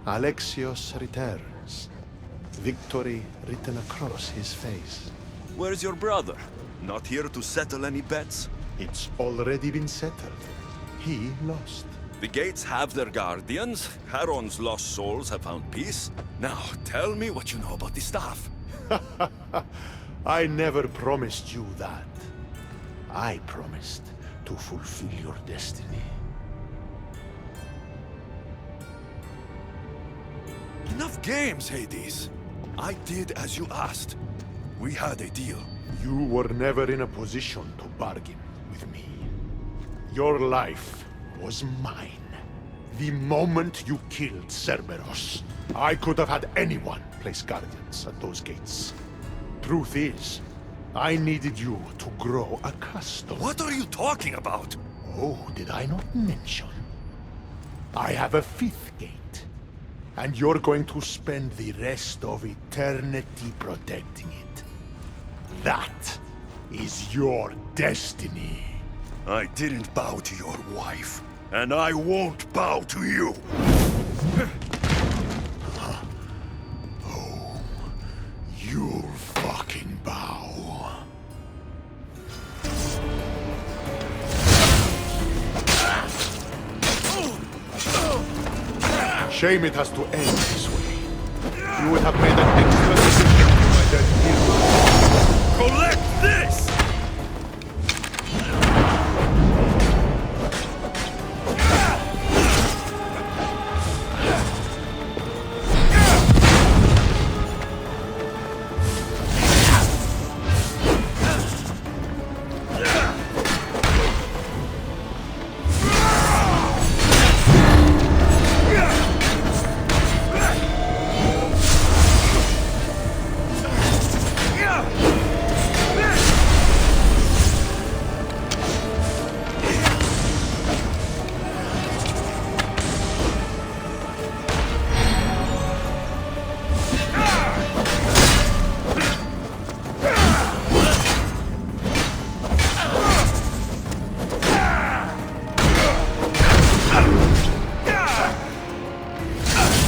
Alexios returns. Victory written across his face. Where's your brother? Not here to settle any bets? It's already been settled. He lost. The gates have their guardians. Charon's lost souls have found peace. Now, tell me what you know about the staff. I never promised you that. I promised to fulfill your destiny. Enough games, Hades. I did as you asked. We had a deal. You were never in a position to bargain with me. Your life was mine. The moment you killed Cerberus, I could have had anyone place guardians at those gates. Truth is, I needed you to grow accustomed. What are you talking about? Oh, did I not mention? I have a fifth gate. And you're going to spend the rest of eternity protecting it. That is your destiny. I didn't bow to your wife, and I won't bow to you. Oh, you'll fucking bow. Shame it has to end this way. You would have made an excellent decision to my dead hero. Collect this!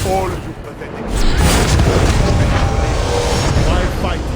All you pathetic. Why fight it?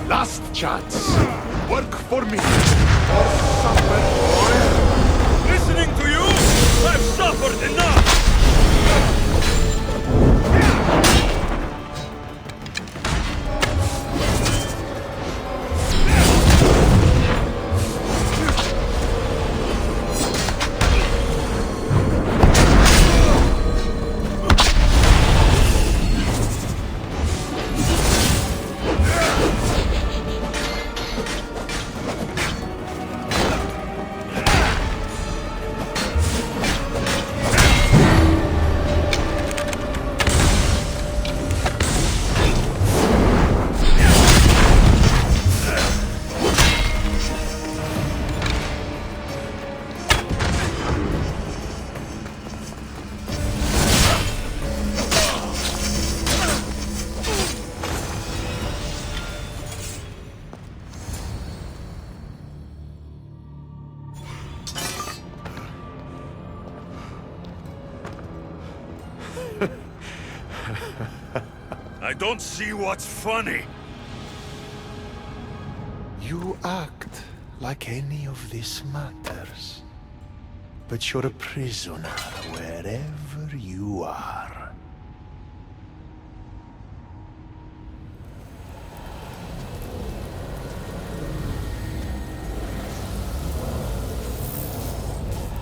Last chance. Work for me. Or suffer. Listening to you, I've suffered enough! I don't see what's funny. You act like any of this matters. But you're a prisoner wherever you are.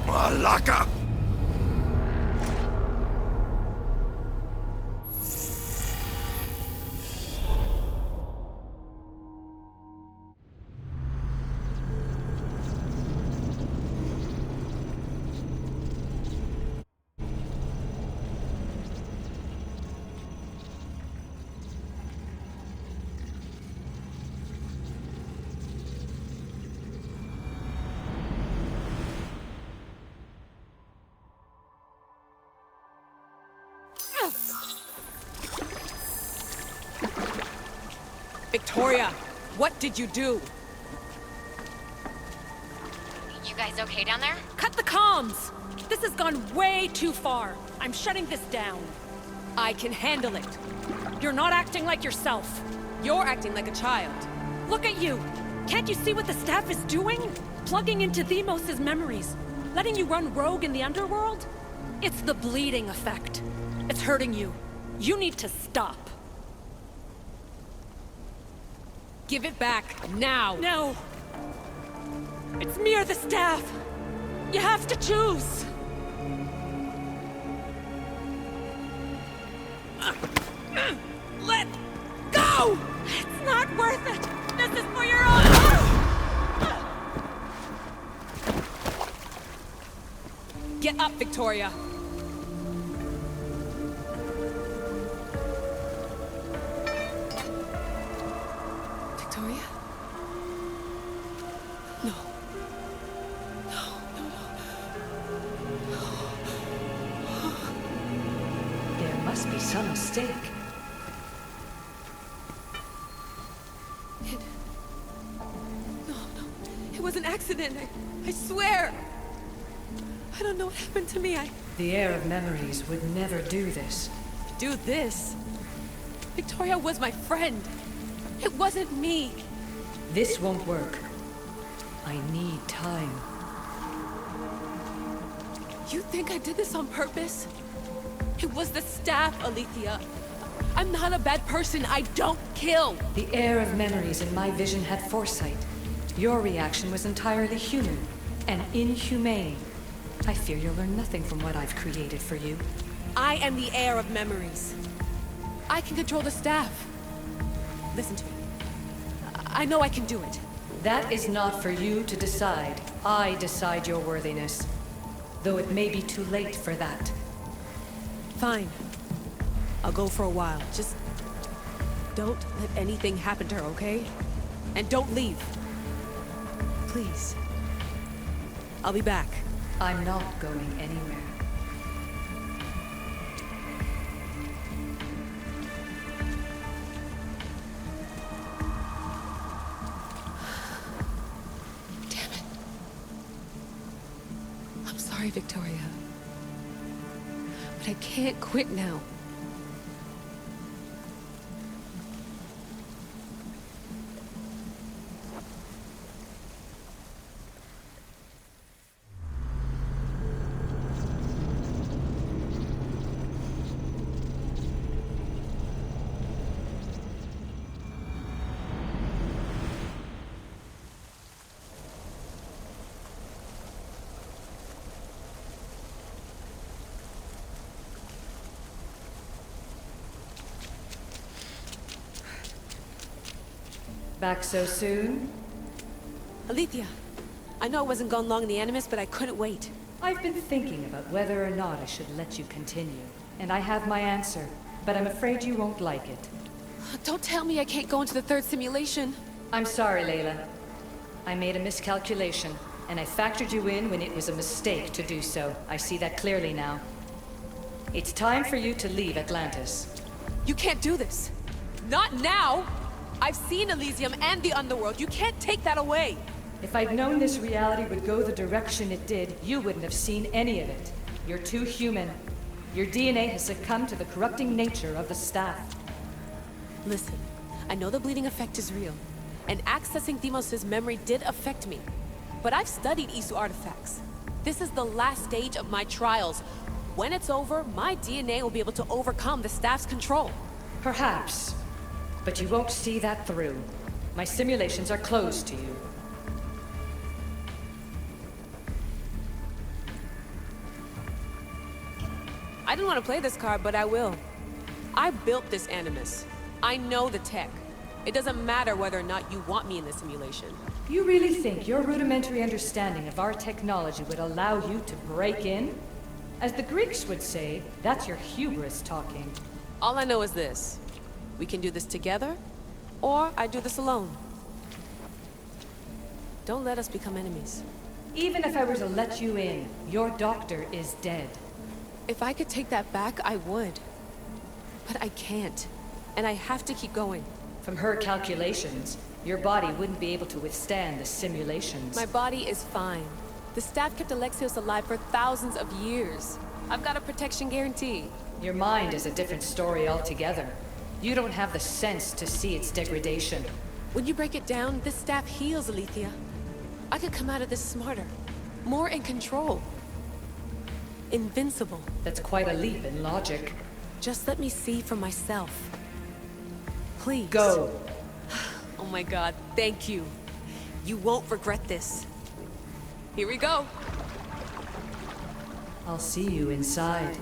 Malaka! Victoria, what did you do? You guys okay down there? Cut the comms! This has gone way too far. I'm shutting this down. I can handle it. You're not acting like yourself. You're acting like a child. Look at you! Can't you see what the staff is doing? Plugging into Themos' memories. Letting you run rogue in the underworld? It's the bleeding effect. It's hurting you. You need to stop. Give it back, now! No! It's me or the staff! You have to choose! Let go! It's not worth it! This is for your own... Get up, Victoria! Victoria? No. There must be some mistake. No. It was an accident. I swear. I don't know what happened to me. The heir of memories would never do this. Do this. Victoria was my friend. It wasn't me. This won't work. I need time. You think I did this on purpose? It was the staff, Alethea. I'm not a bad person. I don't kill. The heir of memories in my vision had foresight. Your reaction was entirely human and inhumane. I fear you'll learn nothing from what I've created for you. I am the heir of memories. I can control the staff. Listen to me. I know I can do it. That is not for you to decide. I decide your worthiness. Though it may be too late for that. Fine. I'll go for a while. Just don't let anything happen to her, okay? And don't leave. Please. I'll be back. I'm not going anywhere. Damn it. I'm sorry, Victoria. But I can't quit now. Back so soon? Alethea, I know I wasn't gone long in the Animus, but I couldn't wait. I've been thinking about whether or not I should let you continue. And I have my answer, but I'm afraid you won't like it. Don't tell me I can't go into the third simulation. I'm sorry, Layla. I made a miscalculation, and I factored you in when it was a mistake to do so. I see that clearly now. It's time for you to leave Atlantis. You can't do this. Not now! I've seen Elysium and the Underworld. You can't take that away! If I'd known this reality would go the direction it did, you wouldn't have seen any of it. You're too human. Your DNA has succumbed to the corrupting nature of the staff. Listen, I know the bleeding effect is real, and accessing Deimos' memory did affect me. But I've studied Isu artifacts. This is the last stage of my trials. When it's over, my DNA will be able to overcome the staff's control. Perhaps. But you won't see that through. My simulations are closed to you. I didn't want to play this card, but I will. I built this Animus. I know the tech. It doesn't matter whether or not you want me in the simulation. You really think your rudimentary understanding of our technology would allow you to break in? As the Greeks would say, that's your hubris talking. All I know is this. We can do this together, or I do this alone. Don't let us become enemies. Even if I were to let you in, your doctor is dead. If I could take that back, I would. But I can't. And I have to keep going. From her calculations, your body wouldn't be able to withstand the simulations. My body is fine. The staff kept Alexios alive for thousands of years. I've got a protection guarantee. Your mind is a different story altogether. You don't have the sense to see its degradation. When you break it down, this staff heals, Alethea. I could come out of this smarter, more in control. Invincible. That's quite a leap in logic. Just let me see for myself. Please. Go. Oh my god, thank you. You won't regret this. Here we go. I'll see you inside.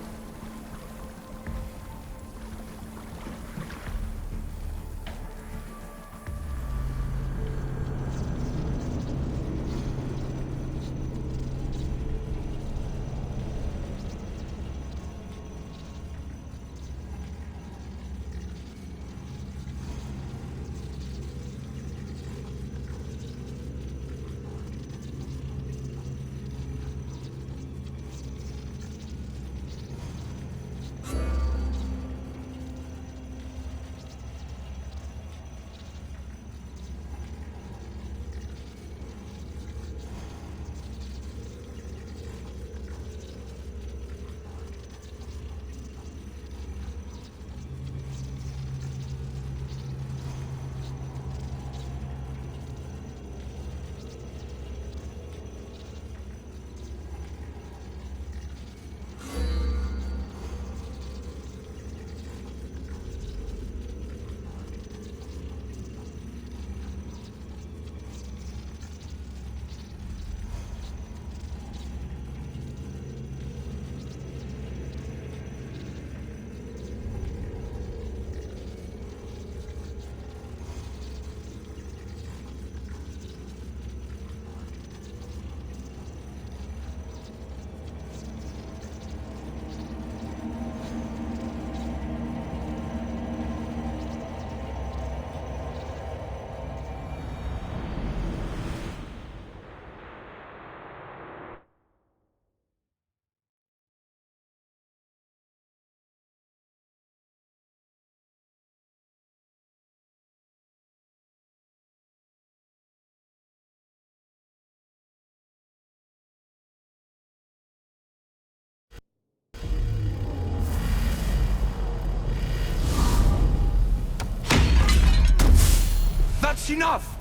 That's enough!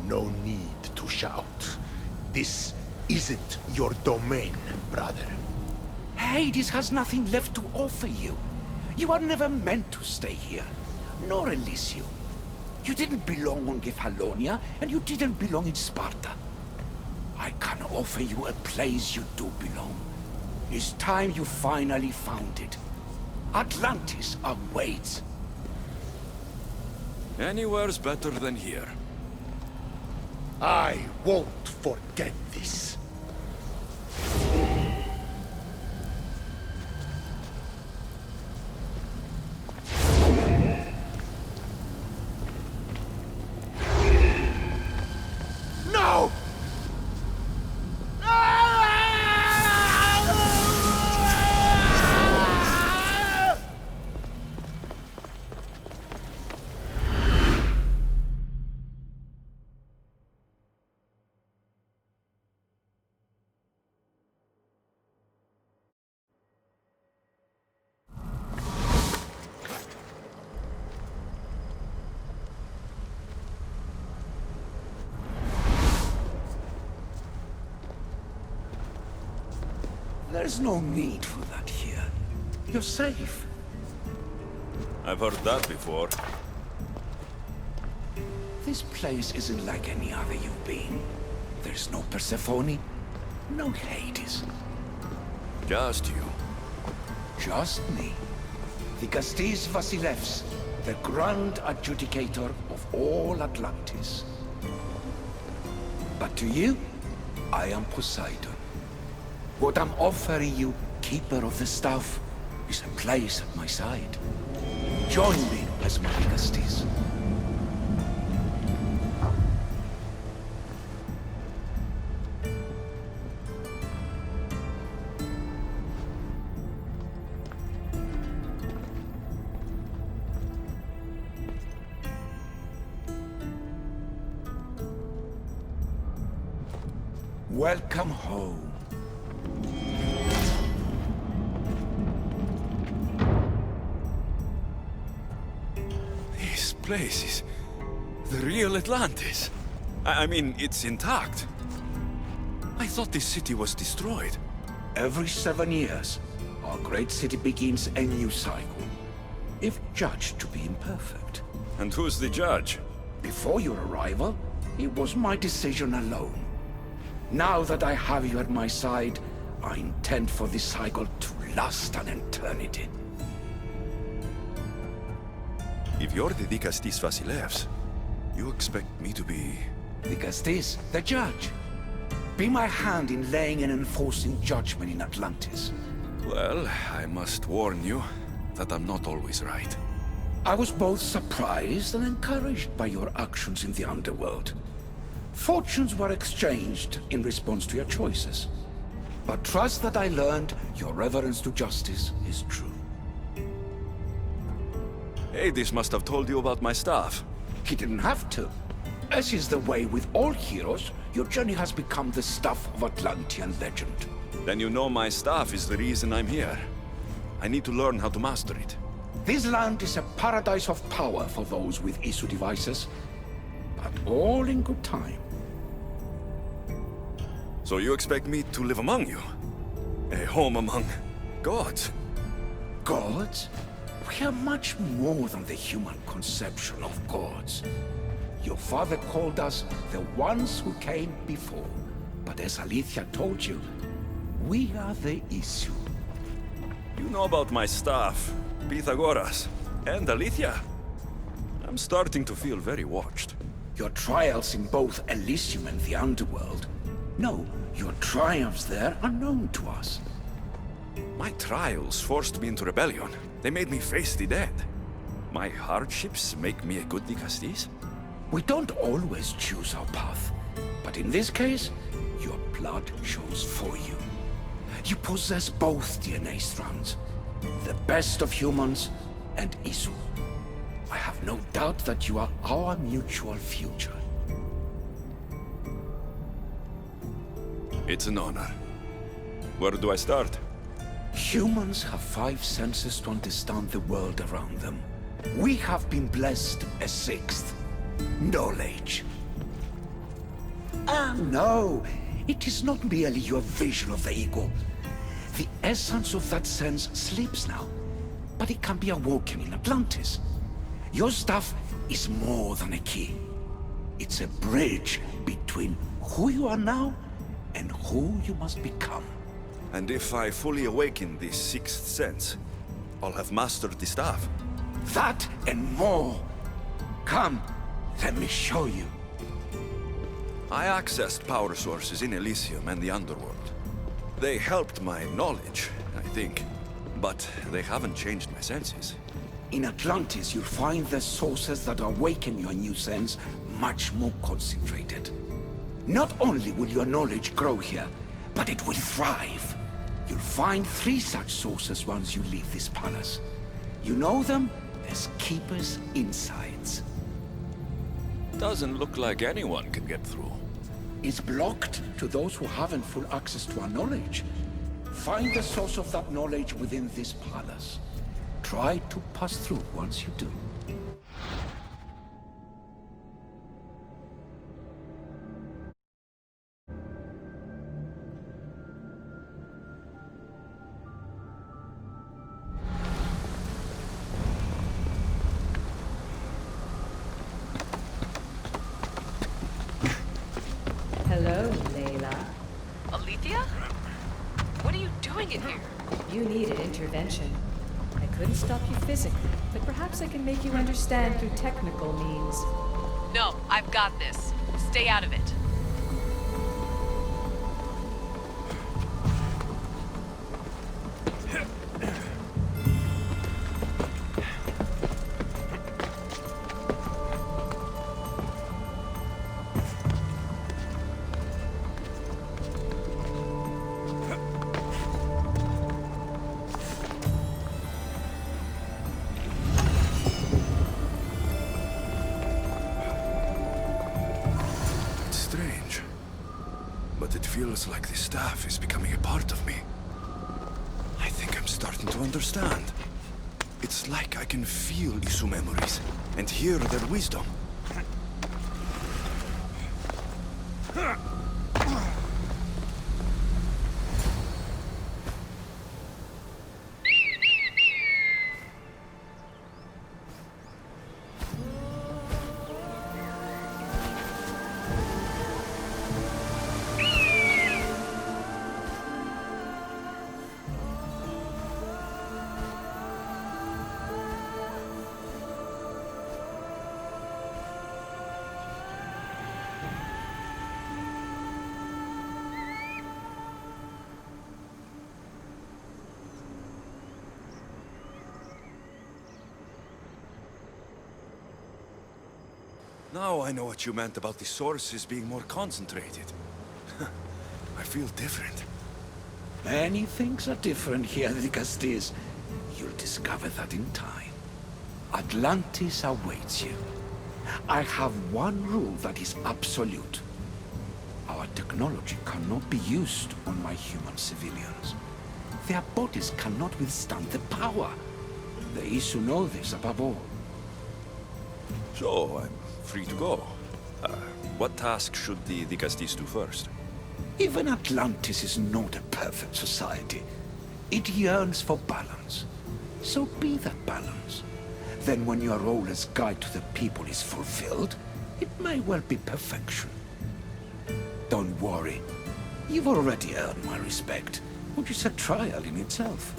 No need to shout. This isn't your domain, brother. Hades has nothing left to offer you. You are never meant to stay here, nor Elysium. You didn't belong on Kefalonia, and you didn't belong in Sparta. I can offer you a place you do belong. It's time you finally found it. Atlantis awaits. Anywhere's better than here. I won't forget this. No! There's no need for that here. You're safe. I've heard that before. This place isn't like any other you've been. There's no Persephone, no Hades. Just you. Just me. The Gastis Vasilevs, the Grand Adjudicator of all Atlantis. But to you, I am Poseidon. What I'm offering you, Keeper of the Staff, is a place at my side. Join me as my Gastis. Welcome home. This place is the real Atlantis. I mean, it's intact. I thought this city was destroyed. Every 7 years, our great city begins a new cycle, if judged to be imperfect. And who's the judge? Before your arrival, it was my decision alone. Now that I have you at my side, I intend for this cycle to last an eternity. If you're the Dikastis Vasilevs, you expect me to be... The Gastis, the judge. Be my hand in laying and enforcing judgment in Atlantis. Well, I must warn you that I'm not always right. I was both surprised and encouraged by your actions in the underworld. Fortunes were exchanged in response to your choices. But trust that I learned your reverence to justice is true. Hades must have told you about my staff. He didn't have to. As is the way with all heroes, your journey has become the stuff of Atlantean legend. Then you know my staff is the reason I'm here. I need to learn how to master it. This land is a paradise of power for those with Isu devices, but all in good time. So you expect me to live among you? A home among gods? Gods? We are much more than the human conception of gods. Your father called us the ones who came before. But as Alethea told you, we are the Isu. You know about my staff, Pythagoras, and Alethea. I'm starting to feel very watched. Your trials in both Elysium and the Underworld. No, your triumphs there are known to us. My trials forced me into rebellion. They made me face the dead. My hardships make me a good Dikastis? We don't always choose our path, but in this case, your blood shows for you. You possess both DNA strands, the best of humans and Isu. I have no doubt that you are our mutual future. It's an honor. Where do I start? Humans have 5 senses to understand the world around them. We have been blessed a 6th. Knowledge. Ah, no. It is not merely your vision of the ego. The essence of that sense sleeps now, but it can be awoken in Atlantis. Your stuff is more than a key. It's a bridge between who you are now and who you must become. And if I fully awaken this 6th sense, I'll have mastered the staff. That and more. Come, let me show you. I accessed power sources in Elysium and the Underworld. They helped my knowledge, I think. But they haven't changed my senses. In Atlantis, you'll find the sources that awaken your new sense much more concentrated. Not only will your knowledge grow here, but it will thrive. You'll find 3 such sources once you leave this palace. You know them as Keeper's Insides. Doesn't look like anyone can get through. It's blocked to those who haven't full access to our knowledge. Find the source of that knowledge within this palace. Try to pass through once you do. you needed intervention. I couldn't stop you physically, but perhaps I can make you understand through technical means. No, I've got this. Stay out of it. Strange. But it feels like the staff is becoming a part of me. I think I'm starting to understand. It's like I can feel Isu memories and hear their wisdom. Now I know what you meant about the sources being more concentrated. I feel different. Many things are different here, Dicastis. You'll discover that in time. Atlantis awaits you. I have one rule that is absolute. Our technology cannot be used on my human civilians. Their bodies cannot withstand the power. The Isu know this above all. So, I'm free to go. What task should the Dicastis do first? Even Atlantis is not a perfect society. It yearns for balance. So be that balance. Then when your role as guide to the people is fulfilled, it may well be perfection. Don't worry. You've already earned my respect, which is a trial in itself.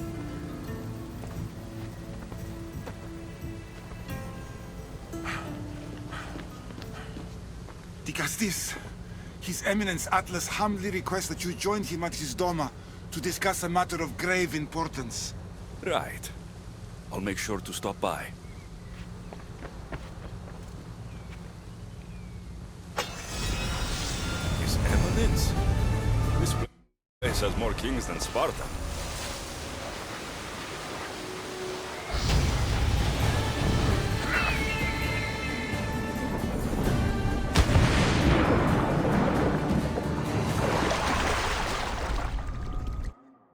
Dicastis, His Eminence Atlas humbly requests that you join him at his Doma to discuss a matter of grave importance. Right. I'll make sure to stop by. His Eminence? This place has more kings than Sparta.